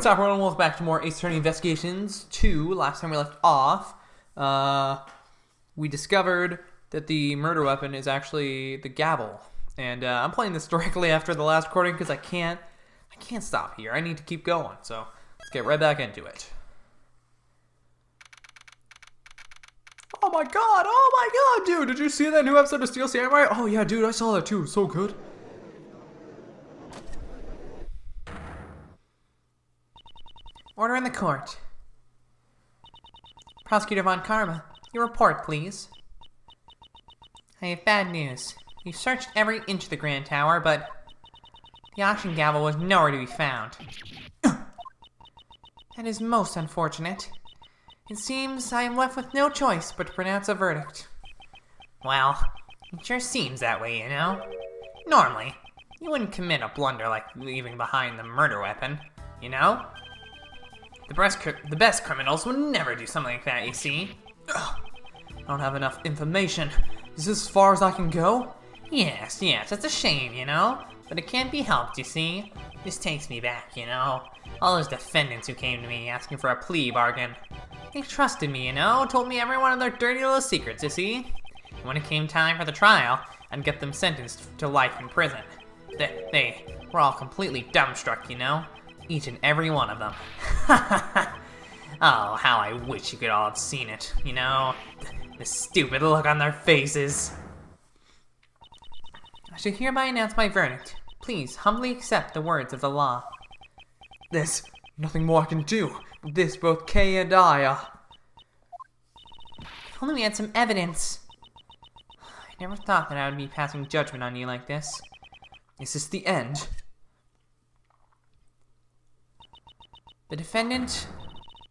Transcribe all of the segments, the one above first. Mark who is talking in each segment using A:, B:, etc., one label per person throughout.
A: What's up, everyone? Welcome back to more Ace Attorney Investigations 2. Last time we left off, we discovered that the murder weapon is actually the gavel. And I'm playing this directly after the last recording because I can't stop here. I need to keep going, so let's get right back into it. Oh my god, dude! Did you see that new episode of Steel Samurai? Oh yeah, dude, I saw that too. So good.
B: Order in the court. Prosecutor Von Karma, your report, please. I have bad news. We've searched every inch of the Grand Tower, but the auction gavel was nowhere to be found. That is most unfortunate. It seems I am left with no choice but to pronounce a verdict. Well, it sure seems that way, you know. Normally, you wouldn't commit a blunder like leaving behind the murder weapon, you know? The best criminals would never do something like that, you see.
A: Ugh. I don't have enough information. Is this as far as I can go?
B: Yes, it's a shame, you know? But it can't be helped, you see? This takes me back, you know? All those defendants who came to me asking for a plea bargain. They trusted me, you know? Told me every one of their dirty little secrets, you see? And when it came time for the trial, I'd get them sentenced to life in prison. They were all completely dumbstruck, you know? Each and every one of them. Oh, how I wish you could all have seen it, you know? The stupid look on their faces. I should hereby announce my verdict. Please, humbly accept the words of the law.
A: There's nothing more I can do. This, both Kay and I,
B: If only we had some evidence. I never thought that I would be passing judgment on you like this.
A: Is this the end?
B: The defendant,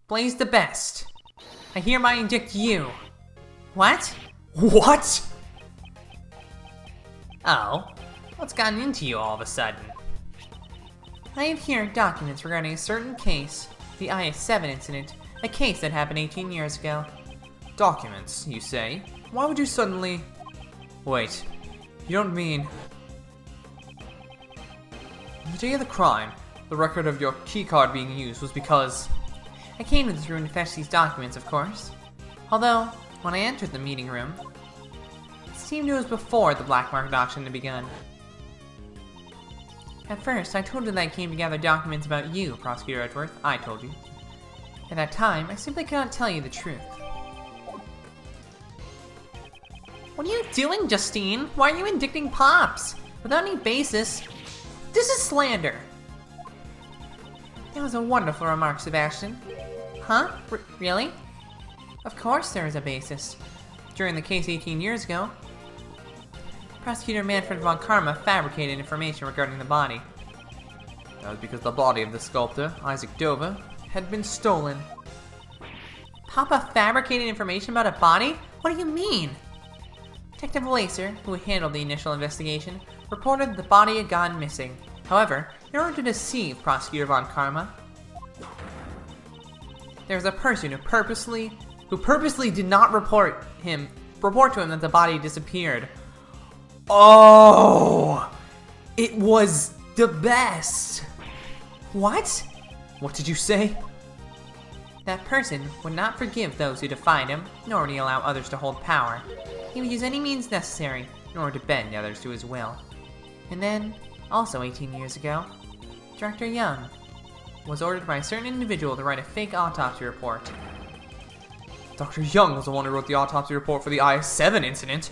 B: Blaze the Best. I hereby indict you. What?
A: What?
B: Oh, what's gotten into you all of a sudden? I have here documents regarding a certain case, the IS-7 incident, a case that happened 18 years ago.
A: Documents, you say? Why would you suddenly... Wait, you don't mean... The day of the crime, the record of your keycard being used was because...
B: I came to this room to fetch these documents, of course. Although, when I entered the meeting room, it seemed it was before the black market auction had begun. At first, I told her that I came to gather documents about you, Prosecutor Edgeworth. I told you. At that time, I simply could not tell you the truth. What are you doing, Justine? Why are you indicting Pops? Without any basis. This is slander. That was a wonderful remark, Sebastian. Huh? Really? Of course there is a basis. During the case 18 years ago, Prosecutor Manfred von Karma fabricated information regarding the body.
A: That was because the body of the sculptor, Isaac Dover, had been stolen.
B: Papa fabricated information about a body? What do you mean? Detective Lacer, who handled the initial investigation, reported the body had gone missing. However, in order to deceive Prosecutor von Karma, there was a person who purposely did not report to him that the body disappeared.
A: Oh! It was the best!
B: What?
A: What did you say?
B: That person would not forgive those who defied him, nor would he allow others to hold power. He would use any means necessary in order to bend others to his will. And then, also 18 years ago, Director Young was ordered by a certain individual to write a fake autopsy report.
A: Dr. Young was the one who wrote the autopsy report for the IS-7 incident.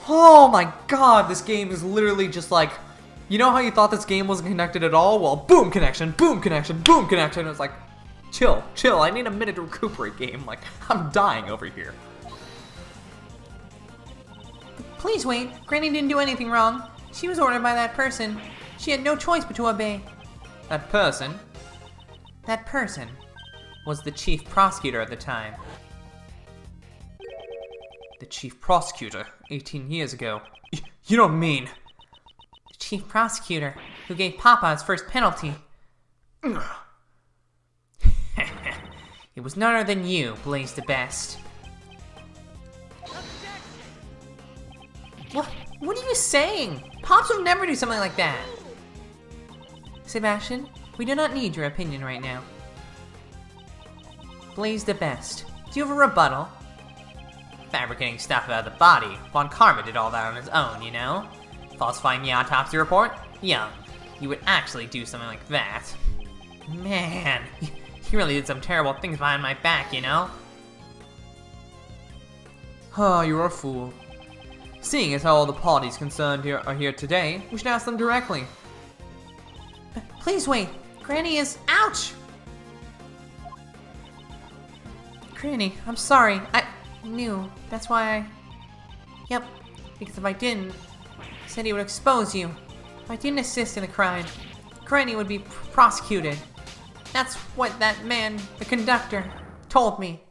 A: Oh my god, this game is literally just like... You know how you thought this game wasn't connected at all? Well, boom connection, boom connection, boom connection. It was like, chill, I need a minute to recuperate, game. Like, I'm dying over here.
B: Please wait, Granny didn't do anything wrong. She was ordered by that person. She had no choice but to obey.
A: That person?
B: That person was the chief prosecutor at the time.
A: The chief prosecutor, 18 years ago. You don't mean...
B: The chief prosecutor, who gave Papa his first penalty. It was none other than you, Blaze the Best. What are you saying? Pops would never do something like that. Sebastian, We do not need your opinion right now. Blaze the best. Do you have a rebuttal? Fabricating stuff about the body. Von Karma did all that on his own, you know? Falsifying the autopsy report? Young. You would actually do something like that. Man, he really did some terrible things behind my back, you know?
A: Oh, you're a fool. Seeing as how all the parties concerned here are here today, we should ask them directly.
B: Please wait. Granny is... Ouch! Granny, I'm sorry. I knew. That's why I... Yep. Because if I didn't, he said he would expose you. If I didn't assist in the crime, Granny would be prosecuted. That's what that man, the conductor, told me.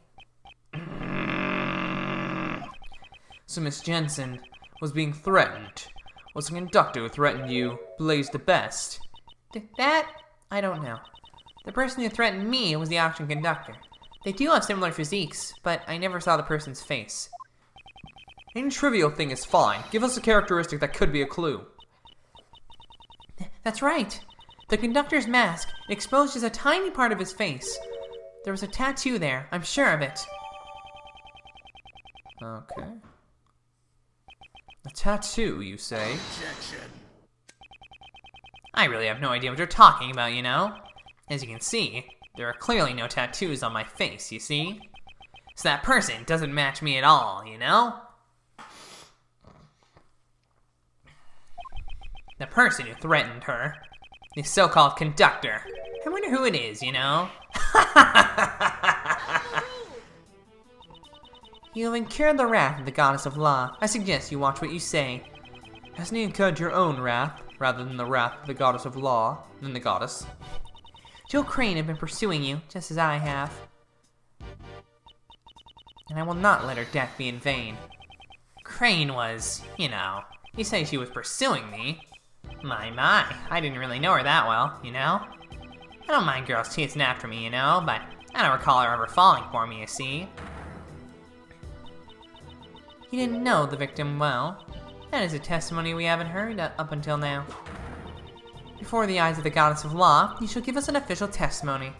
A: So Miss Jensen was being threatened. Was the conductor who threatened you Blaze the best?
B: That? I don't know. The person who threatened me was the auction conductor. They do have similar physiques, but I never saw the person's face.
A: Any trivial thing is fine. Give us a characteristic that could be a clue.
B: That's right. The conductor's mask exposed just a tiny part of his face. There was a tattoo there, I'm sure of it.
A: Okay. A tattoo, you say?
C: Objection.
B: I really have no idea what you're talking about, you know? As you can see, there are clearly no tattoos on my face, you see? So that person doesn't match me at all, you know? The person who threatened her, the so-called conductor. I wonder who it is, you know? You have incurred the wrath of the goddess of law. I suggest you watch what you say.
A: Hasn't he incurred your own wrath, rather than the wrath of the goddess of law, than the goddess?
B: Jill Crane had been pursuing you, just as I have. And I will not let her death be in vain. Crane was, you know, you say she was pursuing me. My, I didn't really know her that well, you know? I don't mind girls chasing after me, you know, but I don't recall her ever falling for me, you see? You didn't know the victim well. That is a testimony we haven't heard up until now. Before the eyes of the goddess of law, you shall give us an official testimony.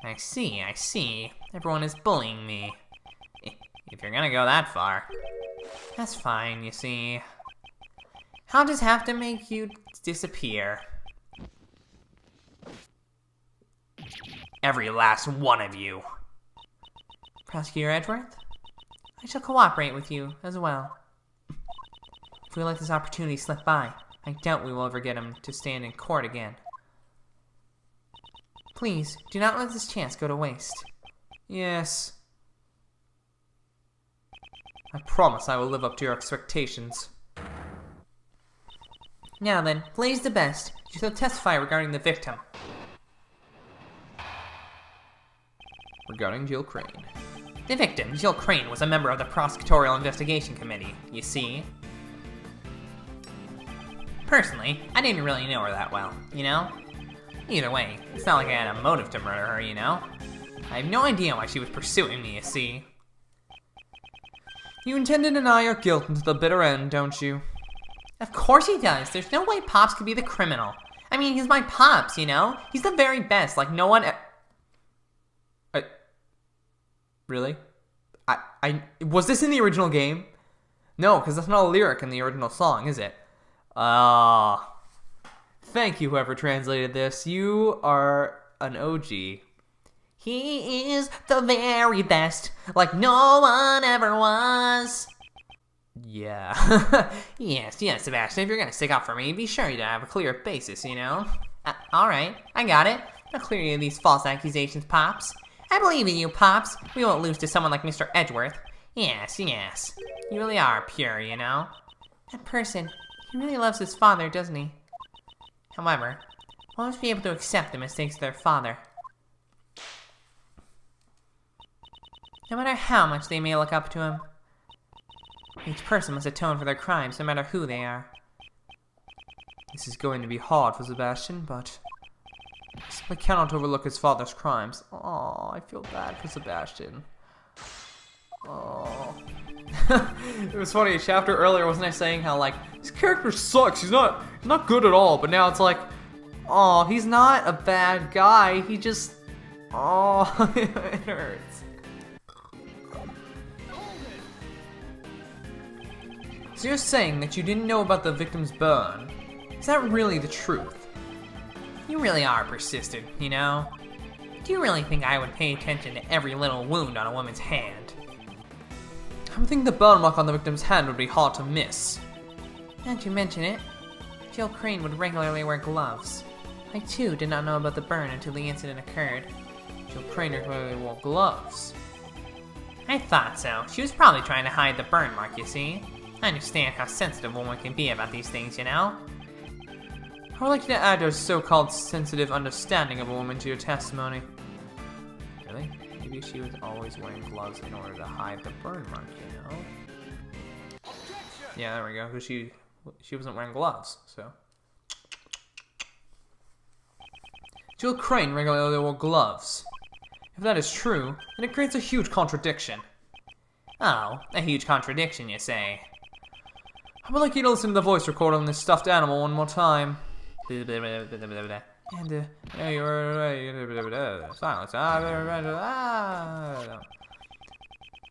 B: I see. Everyone is bullying me. If you're gonna go that far. That's fine, you see. I'll just have to make you disappear. Every last one of you. Prosecutor Edgeworth, I shall cooperate with you as well. If we let this opportunity slip by, I doubt we will ever get him to stand in court again. Please, do not let this chance go to waste.
A: Yes. I promise I will live up to your expectations.
B: Now then, Blaze the best. You shall testify regarding the victim.
A: Regarding Jill Crane.
B: The victim, Jill Crane, was a member of the Prosecutorial Investigation Committee, you see. Personally, I didn't really know her that well, you know? Either way, it's not like I had a motive to murder her, you know? I have no idea why she was pursuing me, you see.
A: You intend to deny your guilt until the bitter end, don't you?
B: Of course he does. There's no way Pops could be the criminal. I mean, he's my Pops, you know? He's the very best, like no one...
A: Really? Was this in the original game? No, because that's not a lyric in the original song, is it? Thank you, whoever translated this. You are an OG.
B: He is the very best, like no one ever was.
A: Yeah.
B: Yes, Sebastian, if you're gonna stick up for me, be sure to have a clear basis, you know? Alright, I got it. I'll clear you of these false accusations, Pops. I believe in you, Pops. We won't lose to someone like Mr. Edgeworth. Yes. You really are pure, you know? That person, he really loves his father, doesn't he? However, we'll always be able to accept the mistakes of their father. No matter how much they may look up to him, each person must atone for their crimes, no matter who they are.
A: This is going to be hard for Sebastian, but I simply cannot overlook his father's crimes. Oh, I feel bad for Sebastian. Oh. It was funny, a chapter earlier, wasn't I saying how, like, this character sucks, he's not Not good at all, but now it's like, oh, he's not a bad guy. He just, oh, it hurts. So you're saying that you didn't know about the victim's burn? Is that really the truth?
B: You really are persistent, you know? Do you really think I would pay attention to every little wound on a woman's hand?
A: I would think the burn mark on the victim's hand would be hard to miss.
B: Now that you mention it, Jill Crane would regularly wear gloves. I too did not know about the burn until the incident occurred.
A: Jill Crane regularly wore gloves.
B: I thought so. She was probably trying to hide the burn mark, you see. I understand how sensitive a woman can be about these things, you know?
A: I would like you to add your so-called sensitive understanding of a woman to your testimony. Really? Maybe she was always wearing gloves in order to hide the burn mark, you know? Yeah, there we go, because she wasn't wearing gloves, so. Jill Crane regularly wore gloves. If that is true, then it creates a huge contradiction.
B: Oh, a huge contradiction, you say?
A: I would like you to listen to the voice recorder on this stuffed animal one more time. And, silence.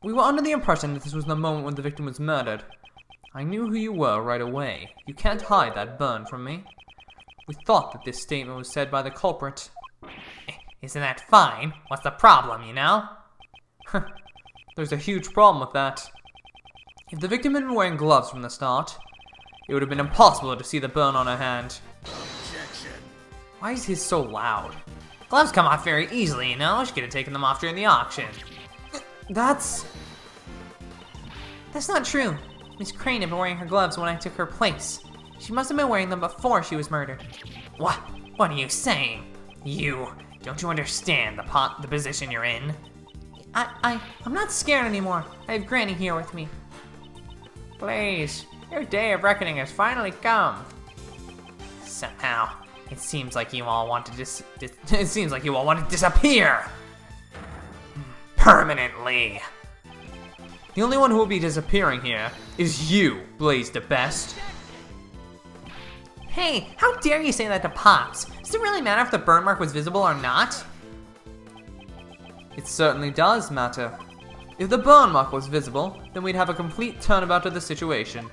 A: We were under the impression that this was the moment when the victim was murdered. I knew who you were right away. You can't hide that burn from me. We thought that this statement was said by the culprit.
B: Isn't that fine? What's the problem, you know?
A: There's a huge problem with that. If the victim had been wearing gloves from the start, it would have been impossible to see the burn on her hand. Objection. Why is he so loud?
B: Gloves come off very easily, you know? She could have taken them off during the auction.
A: That's
B: not true. Miss Crane had been wearing her gloves when I took her place. She must have been wearing them before she was murdered. What? What are you saying? Don't you understand the position you're in? I'm not scared anymore. I have Granny here with me. Please, your day of reckoning has finally come. Somehow, it seems like you all want to disappear permanently.
A: The only one who will be disappearing here is you, Blaze the Best.
B: Hey, how dare you say that to Pops? Does it really matter if the burn mark was visible or not?
A: It certainly does matter. If the burn mark was visible, then we'd have a complete turnabout of the situation.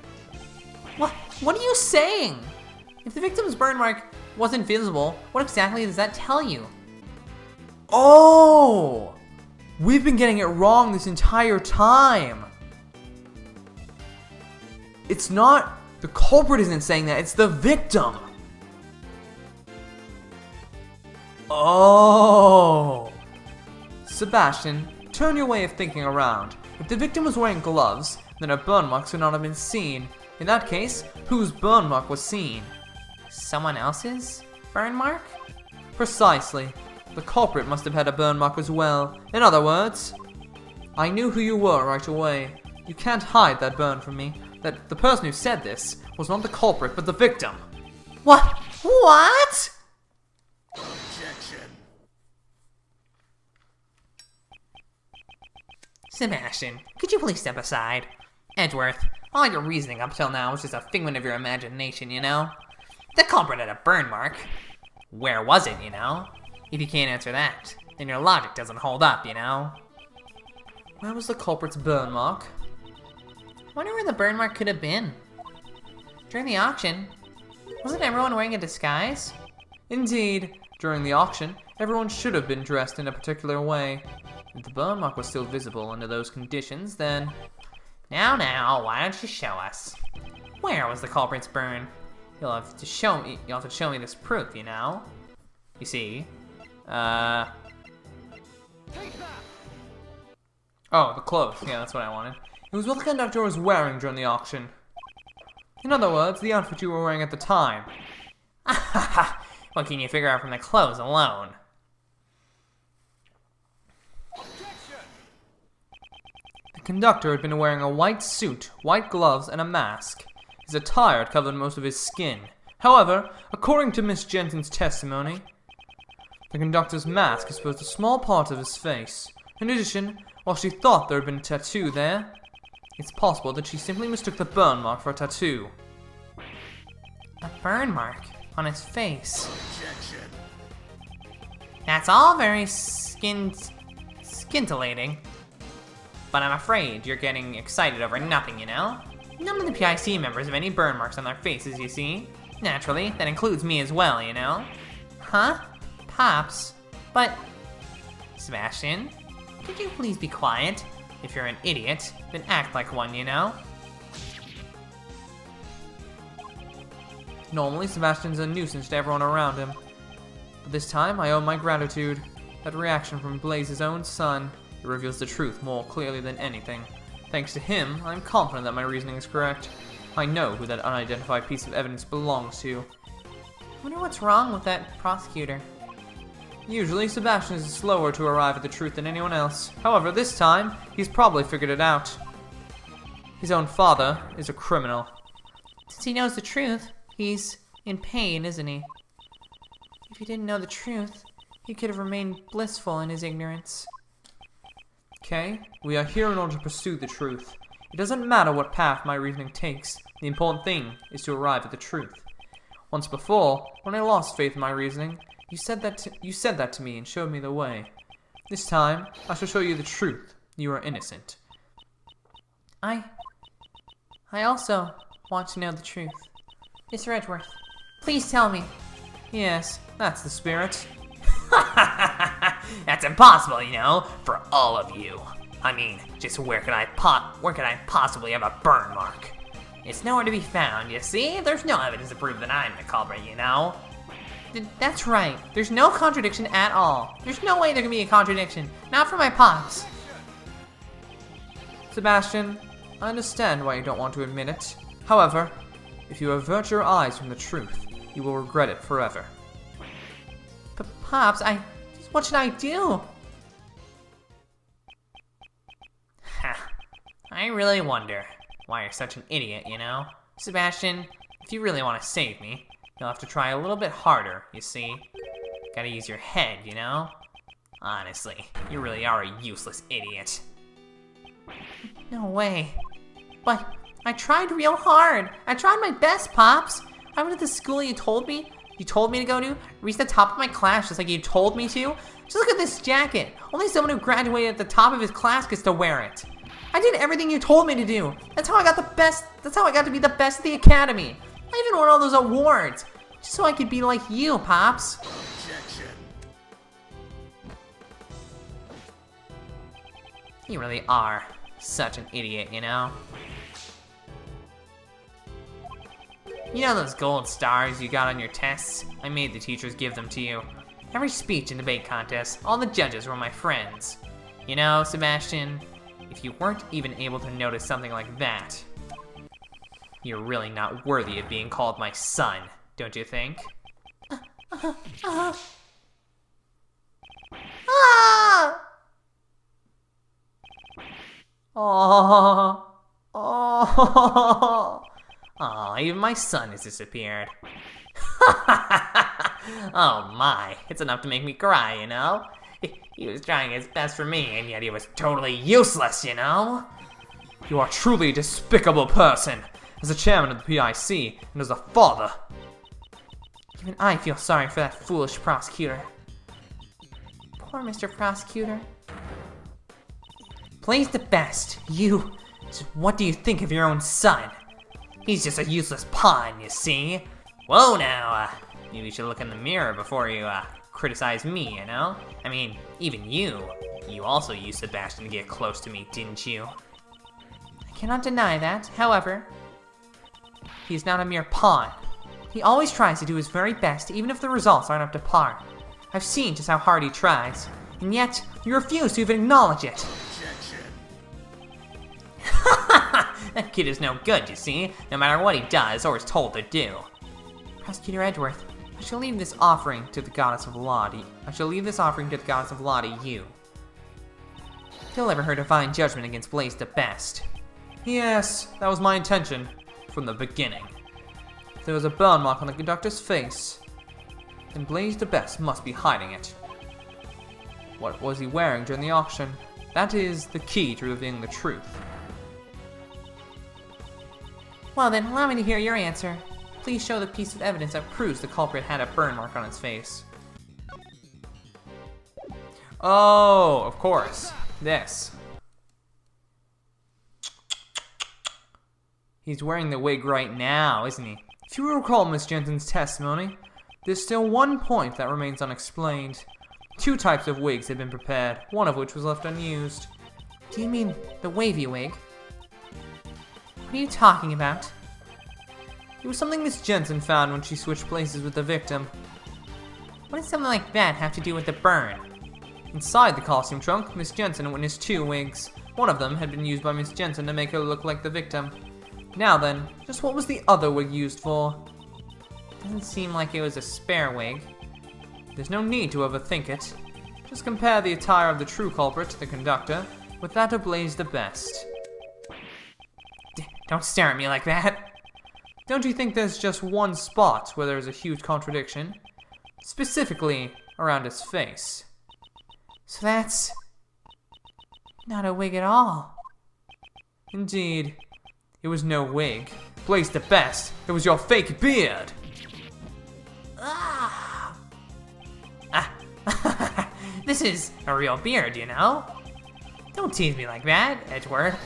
B: What are you saying? If the victim's burn mark wasn't visible, what exactly does that tell you?
A: Oh! We've been getting it wrong this entire time. It's not... The culprit isn't saying that, it's the victim. Oh! Sebastian, turn your way of thinking around. If the victim was wearing gloves, then her burn marks would not have been seen. In that case, whose burn mark was seen?
B: Someone else's burn mark?
A: Precisely. The culprit must have had a burn mark as well. In other words, I knew who you were right away. You can't hide that burn from me. That the person who said this was not the culprit, but the victim.
B: What? What?
C: Objection.
B: Sebastian, could you please step aside? Edgeworth, all your reasoning up till now was just a figment of your imagination, you know? The culprit had a burn mark. Where was it, you know? If you can't answer that, then your logic doesn't hold up, you know?
A: Where was the culprit's burn mark?
B: Wonder where the burn mark could have been. During the auction, wasn't everyone wearing a disguise?
A: Indeed, during the auction, everyone should have been dressed in a particular way. If the burn mark was still visible under those conditions, then...
B: Now, why don't you show us? Where was the culprit's burn? You'll have to show me this proof, you know? You see,
A: Oh, the clothes. Yeah, that's what I wanted. It was what the conductor was wearing during the auction. In other words, the outfit you were wearing at the time.
B: What can you figure out from the clothes alone?
A: The conductor had been wearing a white suit, white gloves, and a mask. His attire had covered most of his skin. However, according to Miss Jensen's testimony, the conductor's mask exposed a small part of his face. In addition, while she thought there had been a tattoo there, it's possible that she simply mistook the burn mark for a tattoo.
B: A burn mark on his face.
C: Objection.
B: That's all very scintillating. But I'm afraid you're getting excited over nothing, you know? None of the PIC members have any burn marks on their faces, you see. Naturally, that includes me as well, you know? Huh? Pops? But... Sebastian, could you please be quiet? If you're an idiot, then act like one, you know?
A: Normally, Sebastian's a nuisance to everyone around him. But this time, I owe my gratitude. That reaction from Blaze's own son, it reveals the truth more clearly than anything. Thanks to him, I'm confident that my reasoning is correct. I know who that unidentified piece of evidence belongs to.
B: I wonder what's wrong with that prosecutor.
A: Usually, Sebastian is slower to arrive at the truth than anyone else. However, this time, he's probably figured it out. His own father is a criminal.
B: Since he knows the truth, he's in pain, isn't he? If he didn't know the truth, he could have remained blissful in his ignorance.
A: Okay, we are here in order to pursue the truth. It doesn't matter what path my reasoning takes. The important thing is to arrive at the truth. Once before, when I lost faith in my reasoning, you said that to me and showed me the way. This time, I shall show you the truth. You are innocent.
B: I also want to know the truth. Mr. Edgeworth, please tell me.
A: Yes, that's the spirit.
B: That's impossible, you know, for all of you. I mean, just where could I possibly have a burn mark? It's nowhere to be found, you see? There's no evidence to prove that I'm the culprit, you know?
A: That's right. There's no contradiction at all. There's no way there can be a contradiction. Not for my pops. Sebastian, I understand why you don't want to admit it. However, if you avert your eyes from the truth, you will regret it forever.
B: But Pops, what should I do? I really wonder why you're such an idiot, you know? Sebastian, if you really want to save me, you'll have to try a little bit harder, you see? Gotta use your head, you know? Honestly, you really are a useless idiot. No way. But I tried real hard. I tried my best, Pops. I went to the school you told me to go to, reached the top of my class just like you told me to. Just look at this jacket. Only someone who graduated at the top of his class gets to wear it. I did everything you told me to do. That's how I got the best. That's how I got to be the best at the academy. I even won all those awards, just so I could be like you, Pops.
C: Objection.
B: You really are such an idiot, you know? You know those gold stars you got on your tests? I made the teachers give them to you. Every speech and debate contest, all the judges were my friends. You know, Sebastian, if you weren't even able to notice something like that, you're really not worthy of being called my son, don't you think? Aw, even my son has disappeared. Oh my, it's enough to make me cry, you know? He was trying his best for me, and yet he was totally useless, you know?
A: You are truly a despicable person. As a chairman of the PIC, and as a father.
B: Even I feel sorry for that foolish prosecutor. Poor Mr. Prosecutor. Blaze the best. What do you think of your own son? He's just a useless pawn, you see? Whoa now, maybe you should look in the mirror before you, criticize me, you know? I mean, even you also used Sebastian to get close to me, didn't you? I cannot deny that, however, he's not a mere pawn. He always tries to do his very best, even if the results aren't up to par. I've seen just how hard he tries, and yet, you refuse to even acknowledge it.
C: Objection.
B: That kid is no good, you see, no matter what he does or is told to do. Prosecutor Edgeworth, I shall leave this offering to the goddess of law to you. Deliver her divine judgment against Blaze the Best.
A: Yes, that was my intention from the beginning. If there was a burn mark on the conductor's face, then Blaze the Best must be hiding it. What was he wearing during the auction? That is the key to revealing the truth.
B: Well then, allow me to hear your answer.
A: Please show the piece of evidence that proves the culprit had a burn mark on its face. Oh, of course. This. He's wearing the wig right now, isn't he? If you recall Miss Jensen's testimony, there's still one point that remains unexplained. 2 types of wigs had been prepared, one of which was left unused.
B: Do you mean the wavy wig? What are you talking about?
A: It was something Miss Jensen found when she switched places with the victim.
B: What does something like that have to do with the burn?
A: Inside the costume trunk, Miss Jensen witnessed 2 wigs. One of them had been used by Miss Jensen to make her look like the victim. Now then, just what was the other wig used for?
B: Doesn't seem like it was a spare wig.
A: There's no need to overthink it. Just compare the attire of the true culprit, the conductor, with that of Blaze the Best.
B: Don't stare at me like that.
A: Don't you think there's just one spot where there's a huge contradiction? Specifically, around his face.
B: So that's not a wig at all.
A: Indeed. It was no wig. Blaze the Best, it was your fake beard!
B: This is a real beard, you know? Don't tease me like that, Edgeworth.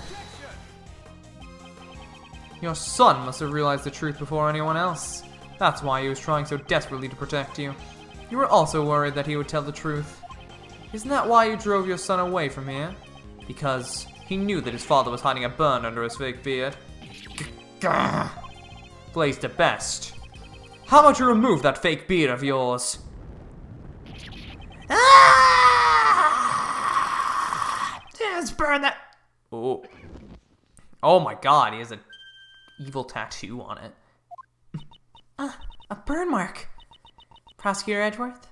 A: Your son must have realized the truth before anyone else. That's why he was trying so desperately to protect you. You were also worried that he would tell the truth. Isn't that why you drove your son away from here? Because he knew that his father was hiding a burn under his fake beard. Gah! Blaze the Best. How about you remove that fake beard of yours?
B: Just burn that.
A: Oh. Oh my god, he has an evil tattoo on it.
B: A burn mark. Prosecutor Edgeworth,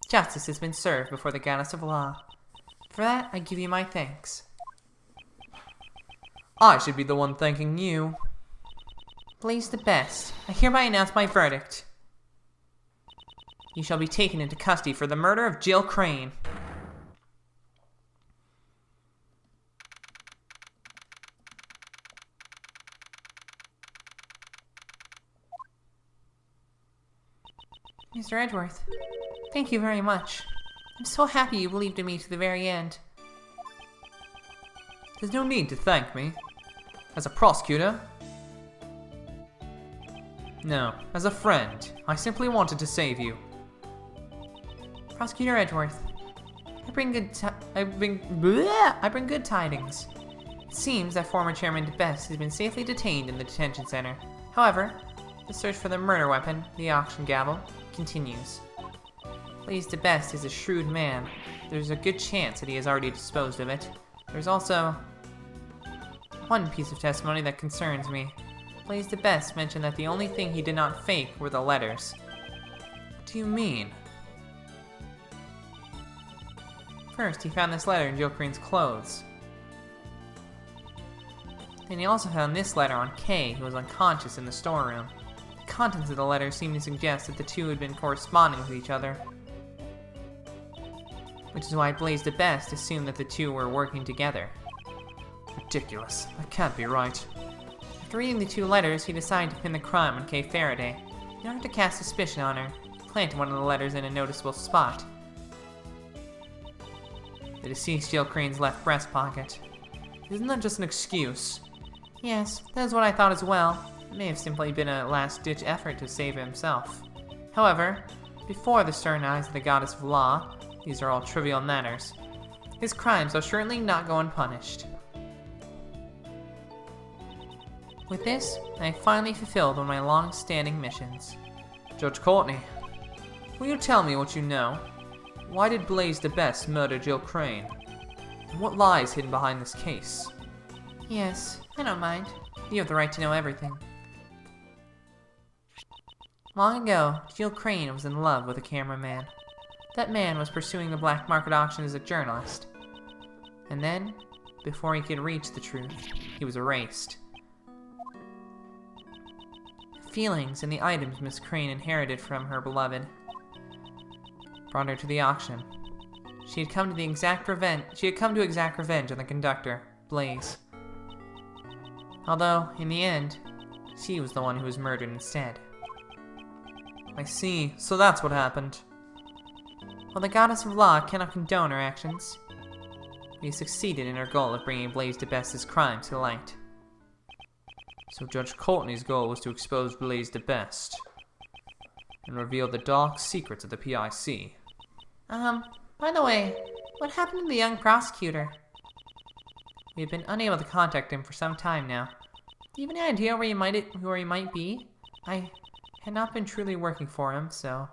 B: justice has been served before the goddess of law. For that, I give you my thanks.
A: I should be the one thanking you.
B: Blaze the Best, I hereby announce my verdict. You shall be taken into custody for the murder of Jill Crane. Mr. Edgeworth, thank you very much. I'm so happy you believed in me to the very end.
A: There's no need to thank me. As a prosecutor? No, as a friend. I simply wanted to save you.
B: Prosecutor Edgeworth, I bring good tidings. It seems that former Chairman Best has been safely detained in the detention center. However, the search for the murder weapon, the auction gavel, continues. Blaze the Best is a shrewd man. There's a good chance that he has already disposed of it. There's also one piece of testimony that concerns me. Blaze the Best mentioned that the only thing he did not fake were the letters.
A: What do you mean?
B: First, he found this letter in Jill Crane's clothes. Then he also found this letter on Kay, who was unconscious in the storeroom. The contents of the letter seemed to suggest that the two had been corresponding with each other, which is why Blaze the Best assumed that the two were working together.
A: Ridiculous. That can't be right.
B: After reading the 2 letters, he decided to pin the crime on Kay Faraday. In order to cast suspicion on her, he planted one of the letters in a noticeable spot. The deceased Jill Crane's left breast pocket.
A: Isn't that just an excuse?
B: Yes, that is what I thought as well. It may have simply been a last-ditch effort to save himself. However, before the stern eyes of the goddess of law, these are all trivial matters. His crimes will surely not go unpunished. With this, I have finally fulfilled one of my long-standing missions.
A: Judge Courtney, will you tell me what you know? Why did Blaze the Best murder Jill Crane? And what lies hidden behind this case?
B: Yes, I don't mind. You have the right to know everything. Long ago, Jill Crane was in love with a cameraman. That man was pursuing the black market auction as a journalist. And then, before he could reach the truth, he was erased. The feelings and the items Miss Crane inherited from her beloved brought her to the auction. She had come to exact revenge on the conductor, Blaze. Although, in the end, She was the one who was murdered instead.
A: I see. So that's what happened.
B: While the goddess of law cannot condone her actions, we succeeded in our goal of bringing Blaze de Best's crimes to light.
A: So Judge Courtney's goal was to expose Blaze de Best and reveal the dark secrets of the PIC.
B: By the way, what happened to the young prosecutor? We have been unable to contact him for some time now. Do you have any idea where he might be? I had not been truly working for him, so...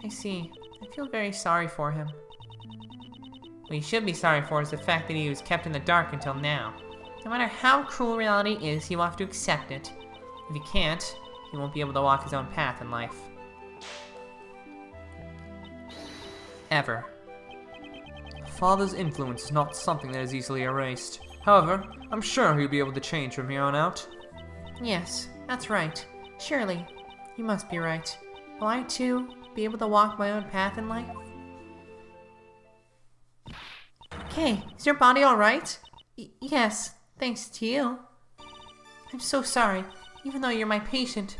B: I see. I feel very sorry for him. What you should be sorry for is the fact that he was kept in the dark until now. No matter how cruel reality is, he will have to accept it. If he can't, he won't be able to walk his own path in life. Ever.
A: Father's influence is not something that is easily erased. However, I'm sure he'll be able to change from here on out.
B: Yes, that's right. Surely, you must be right. Will I, too, be able to walk my own path in life? Okay, is your body alright? Yes, thanks to you. I'm so sorry. Even though you're my patient,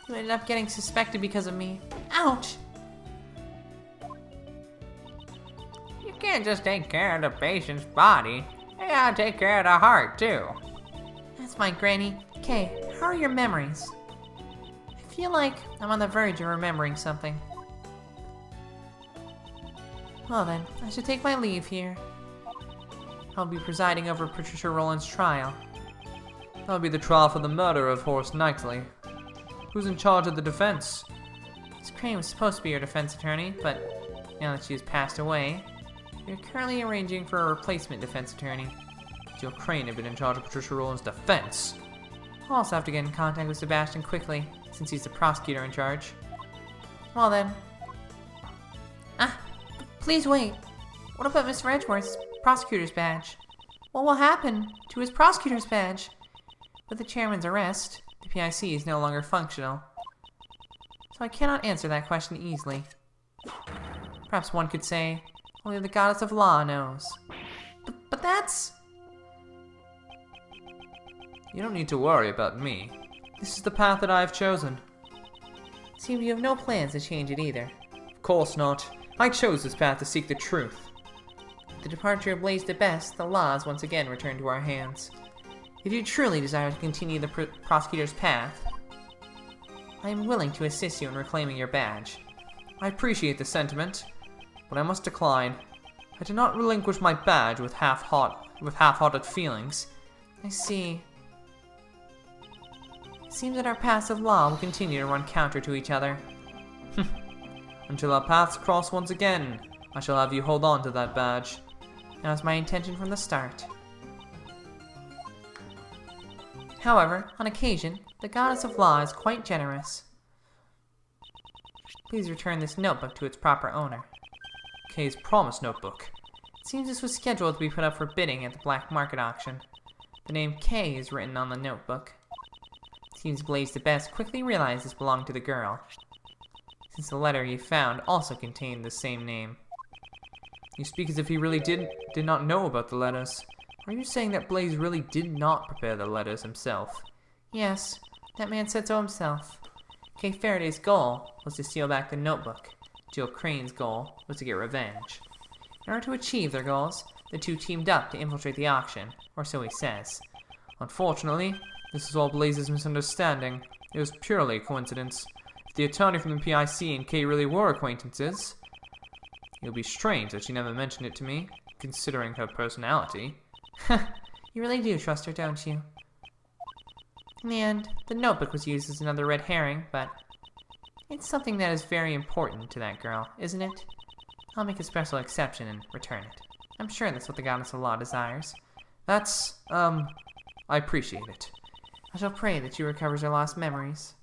B: you ended up getting suspected because of me. Ouch!
D: You can't just take care of the patient's body. You gotta take care of the heart, too.
B: That's my granny. Okay, how are your memories? I feel like I'm on the verge of remembering something. Well then, I should take my leave here. I'll be presiding over Patricia Rowland's trial.
A: That'll be the trial for the murder of Horace Knightley. Who's in charge of the defense?
B: Miss Crane was supposed to be your defense attorney, but now that she has passed away, we're currently arranging for a replacement defense attorney.
A: Jill Crane had been in charge of Patricia Rowland's defense.
B: I'll also have to get in contact with Sebastian quickly, since he's the prosecutor in charge. Well then. Please wait. What about Mr. Edgeworth's prosecutor's badge? What will happen to his prosecutor's badge? With the chairman's arrest, the PIC is no longer functional. So I cannot answer that question easily. Perhaps one could say, only the goddess of law knows. But that's...
A: You don't need to worry about me. This is the path that I have chosen.
B: Seems you have no plans to change it either.
A: Of course not. I chose this path to seek the truth.
B: With the departure of Blaze de Best, the law is once again returned to our hands. If you truly desire to continue the prosecutor's path, I am willing to assist you in reclaiming your badge.
A: I appreciate the sentiment, but I must decline. I did not relinquish my badge with half-hearted feelings.
B: I see. It seems that our paths of law will continue to run counter to each other.
A: Until our paths cross once again, I shall have you hold on to that badge.
B: That was my intention from the start. However, on occasion, the goddess of law is quite generous. Please return this notebook to its proper owner.
A: Kay's promise notebook.
B: It seems this was scheduled to be put up for bidding at the black market auction. The name Kay is written on the notebook. It seems Blaze de Best quickly realized this belonged to the girl, since the letter he found also contained the same name.
A: You speak as if he really did not know about the letters. Are you saying that Blaze really did not prepare the letters himself?
B: Yes, that man said so himself. Kay Faraday's goal was to steal back the notebook. Jill Crane's goal was to get revenge. In order to achieve their goals, the two teamed up to infiltrate the auction, or so he says.
A: Unfortunately, this is all Blaze's misunderstanding. It was purely coincidence. If the attorney from the PIC and Kay really were acquaintances, it would be strange that she never mentioned it to me, considering her personality.
B: You really do trust her, don't you? In the end, the notebook was used as another red herring, but it's something that is very important to that girl, isn't it? I'll make a special exception and return it. I'm sure that's what the goddess of law desires.
A: That's, I appreciate it.
B: I shall pray that she recovers her lost memories.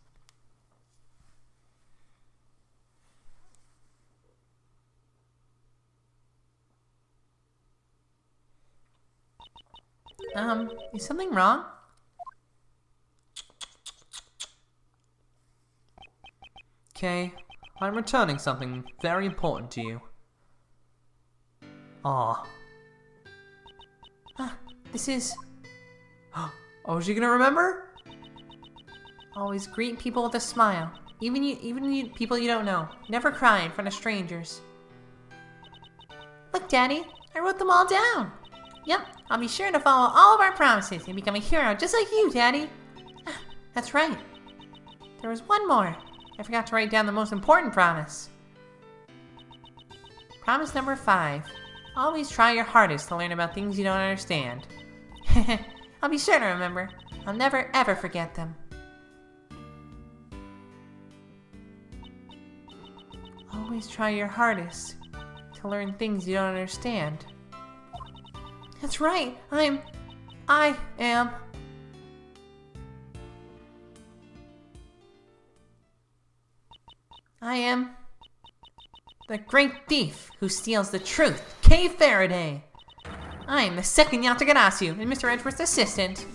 B: Is something wrong?
A: Kay, I'm returning something very important to you. Ah.
B: This is...
A: Oh, is she gonna remember?
B: Always greet people with a smile. Even people you don't know. Never cry in front of strangers. Look, Daddy, I wrote them all down. Yep, I'll be sure to follow all of our promises and become a hero just like you, Daddy. That's right. There was one more. I forgot to write down the most important promise. Promise number 5. Always try your hardest to learn about things you don't understand. I'll be sure to remember. I'll never ever forget them. Always try your hardest to learn things you don't understand. That's right. I am the great thief who steals the truth, Kay Faraday. I am the second Yatagarasu and Mr. Edgeworth's assistant.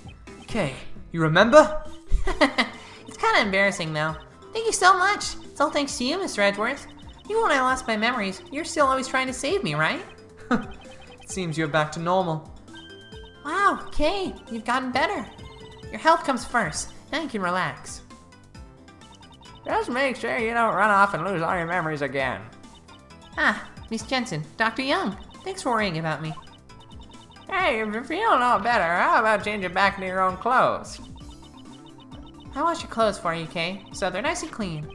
A: Kay, you remember?
B: It's kind of embarrassing though. Thank you so much. It's all thanks to you, Mr. Edgeworth. Even when I lost my memories, you're still always trying to save me, right?
A: It seems you're back to normal.
B: Wow, Kay, you've gotten better. Your health comes first. Now you can relax.
D: Just make sure you don't run off and lose all your memories again.
B: Ah, Miss Jensen, Dr. Young, thanks for worrying about me.
D: Hey, if you feel no better, how about changing back into your own clothes?
B: I wash your clothes for you, Kay, so they're nice and clean.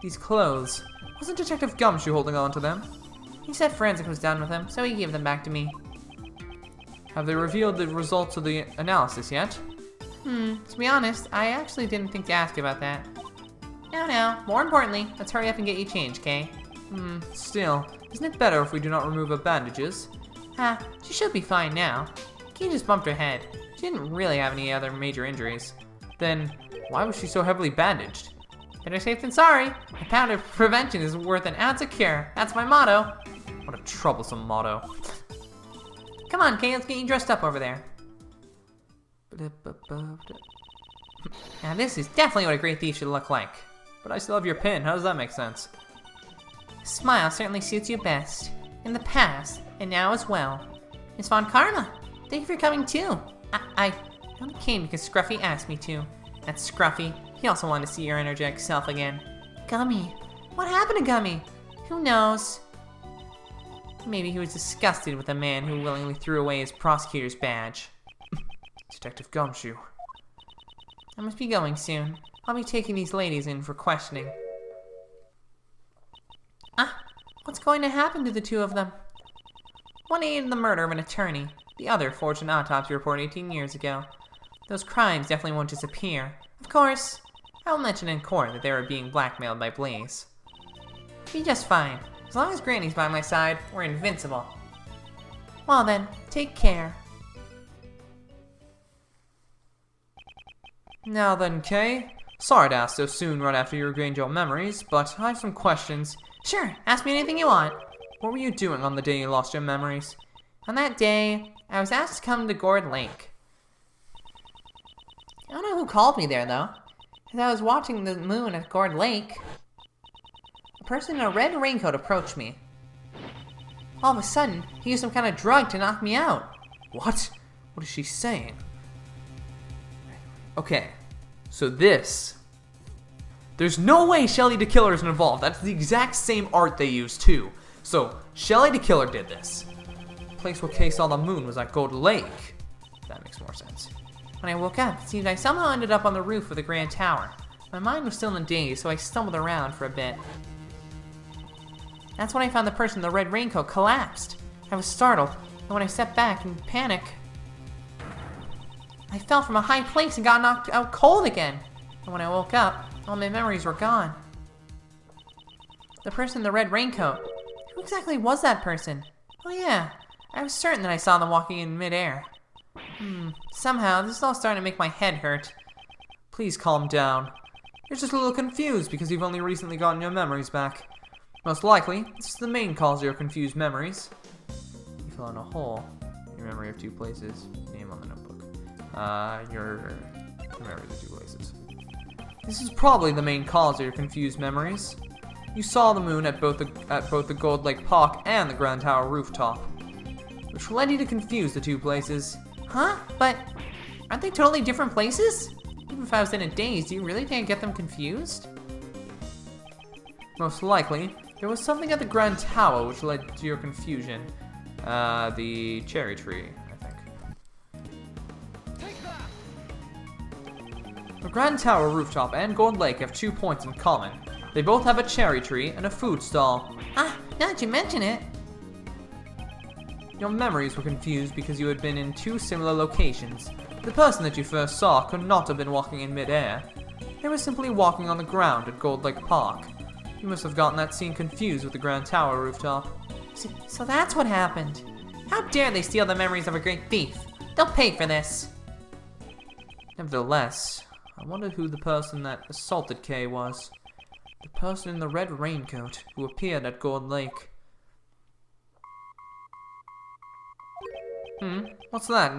A: These clothes. Wasn't Detective Gumshoe holding on to them?
B: He said forensic was done with them, so he gave them back to me.
A: Have they revealed the results of the analysis yet?
B: To be honest, I actually didn't think to ask about that. Now, more importantly, let's hurry up and get you changed, Kay.
A: Still, isn't it better if we do not remove her bandages?
B: She should be fine now. Kay just bumped her head. She didn't really have any other major injuries.
A: Then, why was she so heavily bandaged?
B: Better safe than sorry. A pound of prevention is worth an ounce of cure. That's my motto.
A: What a troublesome motto.
B: Come on, Kay, let's get you dressed up over there. Now this is definitely what a great thief should look like.
A: But I still have your pin. How does that make sense?
B: Smile certainly suits you best. In the past, and now as well. Miss Von Karma, thank you for coming too. I only came because Scruffy asked me to. That's Scruffy. He also wanted to see your energetic self again. Gummy. What happened to Gummy? Who knows? Maybe he was disgusted with a man who willingly threw away his prosecutor's badge.
A: Detective Gumshoe.
B: I must be going soon. I'll be taking these ladies in for questioning. What's going to happen to the two of them? One aided in the murder of an attorney. The other forged an autopsy report 18 years ago. Those crimes definitely won't disappear. Of course, I will mention in court that they were being blackmailed by Blaze. Be just fine. As long as Granny's by my side, we're invincible. Well then, take care.
A: Now then, Kay. Sorry to ask so soon right after you regained your memories, but I have some questions.
B: Sure, ask me anything you want.
A: What were you doing on the day you lost your memories?
B: On that day, I was asked to come to Gourd Lake. I don't know who called me there, though. As I was watching the moon at Gourd Lake, a person in a red raincoat approached me. All of a sudden, he used some kind of drug to knock me out.
A: What? What is she saying? Okay, so this... There's no way Shelly the Killer is involved. That's the exact same art they used, too. So, Shelly the Killer did this. The place where Kay saw the moon was at Gold Lake. That makes more sense.
B: When I woke up, it seemed I somehow ended up on the roof of the Grand Tower. My mind was still in a daze, so I stumbled around for a bit. That's when I found the person in the red raincoat collapsed. I was startled, and when I stepped back in panic, I fell from a high place and got knocked out cold again. And when I woke up, all my memories were gone. The person in the red raincoat. Who exactly was that person? Oh yeah, I was certain that I saw them walking in midair. Somehow, this is all starting to make my head hurt.
A: Please calm down. You're just a little confused because you've only recently gotten your memories back. Most likely, this is the main cause of your confused memories. You fill in a hole. Your memory of 2 places. Name on the notebook. Your memory of 2 places. This is probably the main cause of your confused memories. You saw the moon at both the Gold Lake Park and the Grand Tower rooftop, which led you to confuse the 2 places.
B: Huh? But aren't they totally different places? Even if I was in a daze, do you really think I'd get them confused?
A: Most likely, there was something at the Grand Tower which led to your confusion. The cherry tree, I think. The Grand Tower rooftop and Gold Lake have 2 points in common. They both have a cherry tree and a food stall.
B: Ah, now that you mention it.
A: Your memories were confused because you had been in 2 similar locations. The person that you first saw could not have been walking in mid-air. They were simply walking on the ground at Gold Lake Park. You must have gotten that scene confused with the Grand Tower rooftop.
B: So that's what happened. How dare they steal the memories of a great thief? They'll pay for this.
A: Nevertheless, I wondered who the person that assaulted Kay was. The person in the red raincoat who appeared at Gold Lake. What's that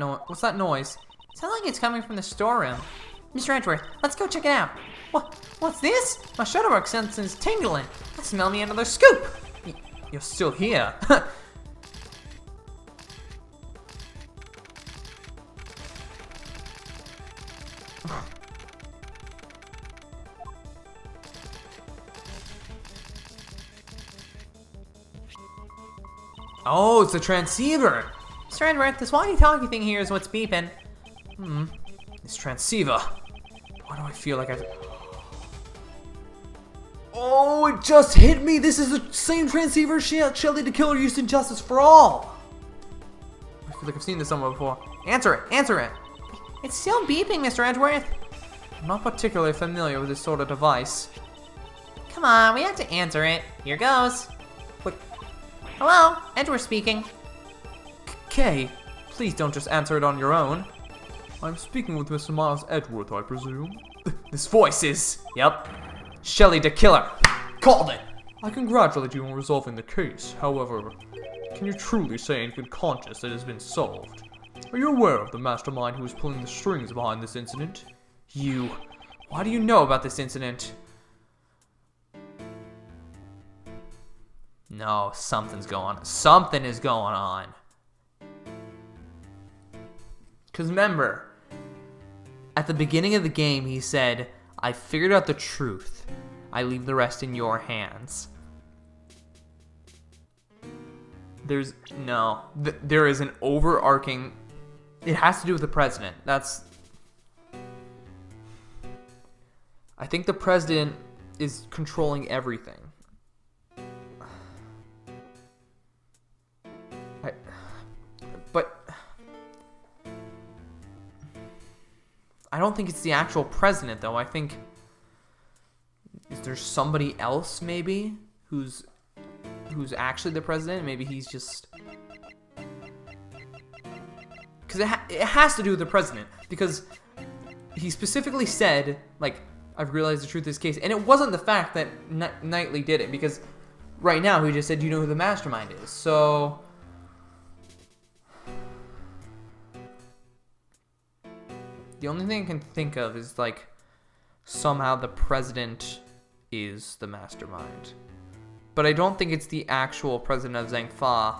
A: noise?
B: Sounds like it's coming from the storeroom. Mr. Edgeworth, let's go check it out. What's this? My shutterwork sense is tingling. I smell me another scoop.
A: You're still here. Oh, it's a transceiver.
B: Mr. Edgeworth, this walkie-talkie thing here is what's beeping.
A: This transceiver. Why do I feel like I've... Oh, it just hit me! This is the same transceiver Shelly the Killer used in Justice for All! I feel like I've seen this somewhere before. Answer it! Answer it!
B: It's still beeping, Mr. Edgeworth.
A: I'm not particularly familiar with this sort of device.
B: Come on, we have to answer it. Here goes.
A: But...
B: Hello, Edgeworth speaking.
A: Kay, please don't just answer it on your own. I'm speaking with Mr. Miles Edgeworth, I presume. This voice is... Yep. Shelly the Killer. Called it! I congratulate you on resolving the case. However, can you truly say in good conscience it has been solved? Are you aware of the mastermind who is pulling the strings behind this incident? You... Why do you know about this incident? No, something's going on. Something is going on. Because remember, at the beginning of the game, he said, I figured out the truth. I leave the rest in your hands. There's, no. There is an overarching, it has to do with the president. That's, I think the president is controlling everything. But I don't think it's the actual president, though. I think, is there somebody else maybe who's actually the president? Maybe he's just, because it has to do with the president, because he specifically said, like, I've realized the truth of this case, and it wasn't the fact that Knightley did it, because right now he just said, you know who the mastermind is, so the only thing I can think of is, like, somehow the president is the mastermind. But I don't think it's the actual president of Zhang-Fa.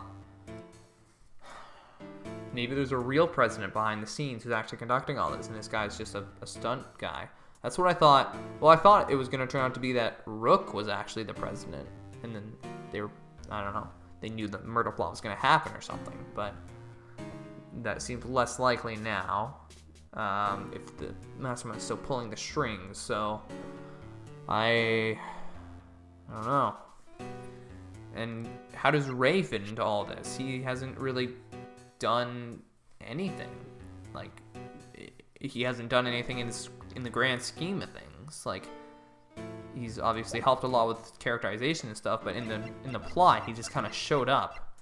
A: Maybe there's a real president behind the scenes who's actually conducting all this, and this guy's just a stunt guy. That's what I thought. Well, I thought it was going to turn out to be that Rook was actually the president. And then they were, I don't know, they knew the murder plot was going to happen or something. But that seems less likely now. If the mastermind's still pulling the strings, so I don't know. And how does Ray fit into all this? He hasn't really done anything. Like, he hasn't done anything in the grand scheme of things. Like, he's obviously helped a lot with characterization and stuff, but in the plot, he just kind of showed up.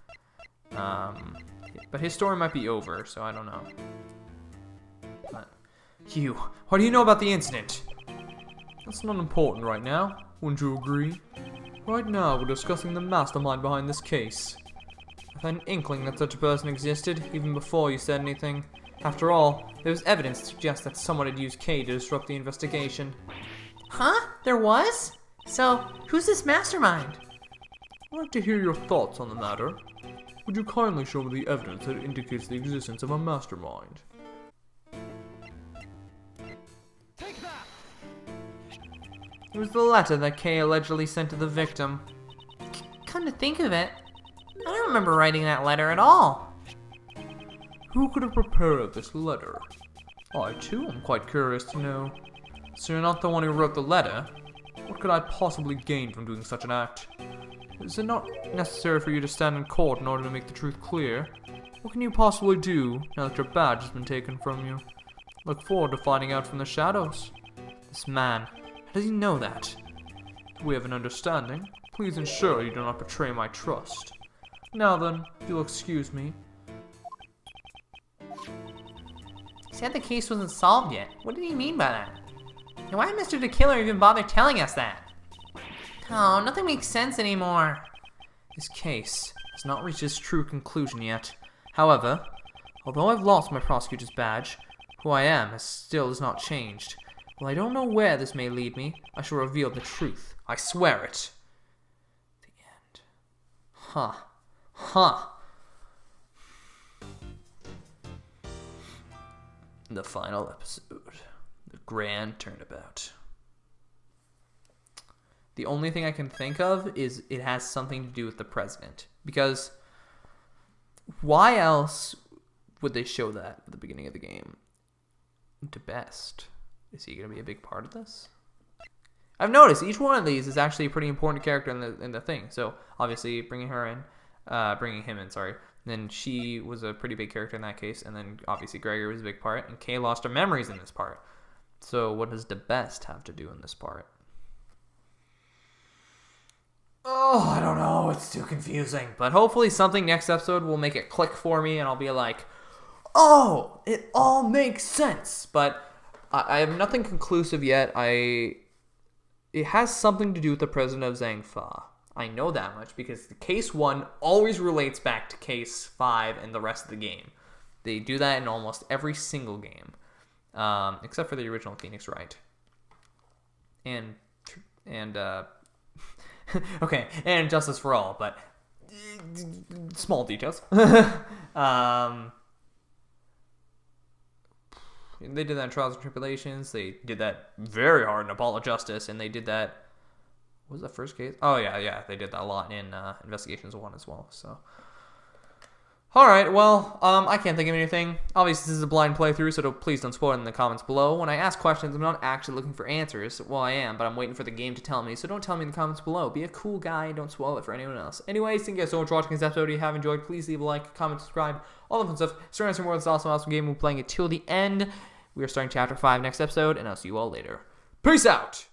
A: But his story might be over, so I don't know. But Hugh, what do you know about the incident? That's not important right now, wouldn't you agree? Right now, we're discussing the mastermind behind this case. I had an inkling that such a person existed, even before you said anything. After all, there was evidence to suggest that someone had used Kay to disrupt the investigation.
B: Huh? There was? So, who's this mastermind?
A: I'd like to hear your thoughts on the matter. Would you kindly show me the evidence that indicates the existence of a mastermind? It was the letter that Kay allegedly sent to the victim.
B: Come to think of it, I don't remember writing that letter at all.
A: Who could have prepared this letter? I, too, am quite curious to know. So you're not the one who wrote the letter? What could I possibly gain from doing such an act? Is it not necessary for you to stand in court in order to make the truth clear? What can you possibly do now that your badge has been taken from you? Look forward to finding out from the shadows. This man, how does he know that? Do we have an understanding? Please ensure you do not betray my trust. Now then, if you'll excuse me.
B: He said the case wasn't solved yet. What did he mean by that? And why did Mr. the Killer even bother telling us that? Oh, nothing makes sense anymore.
A: This case has not reached its true conclusion yet. However, although I've lost my prosecutor's badge, who I am still has not changed. While I don't know where this may lead me, I shall reveal the truth. I swear it. The end. Huh. Huh. The final episode. The grand turnabout. The only thing I can think of is it has something to do with the president. Because why else would they show that at the beginning of the game? To Best. Is he going to be a big part of this? I've noticed each one of these is actually a pretty important character in the thing. So obviously bringing him in, sorry. Then she was a pretty big character in that case, and then obviously Gregory was a big part, and Kay lost her memories in this part. So what does the Best have to do in this part? Oh, I don't know. It's too confusing. But hopefully something next episode will make it click for me, and I'll be like, oh, it all makes sense. But I have nothing conclusive yet. It has something to do with the president of Zhang. I know that much because the case 1 always relates back to case 5 and the rest of the game. They do that in almost every single game, except for the original Phoenix Wright. And okay, and Justice for All, but small details. They did that in Trials and Tribulations. They did that very hard in Apollo Justice, and they did that. What was that first case? Oh yeah, they did that a lot in Investigations 1 as well. So, all right, well, I can't think of anything. Obviously, this is a blind playthrough, so please don't spoil it in the comments below. When I ask questions, I'm not actually looking for answers. Well, I am, but I'm waiting for the game to tell me. So don't tell me in the comments below. Be a cool guy and don't spoil it for anyone else. Anyways, thank you guys so much for watching this episode. If you have enjoyed, please leave a like, comment, subscribe, all the fun stuff. Starting some more of this awesome game. We're playing it till the end. We are starting Chapter 5 next episode, and I'll see you all later. Peace out!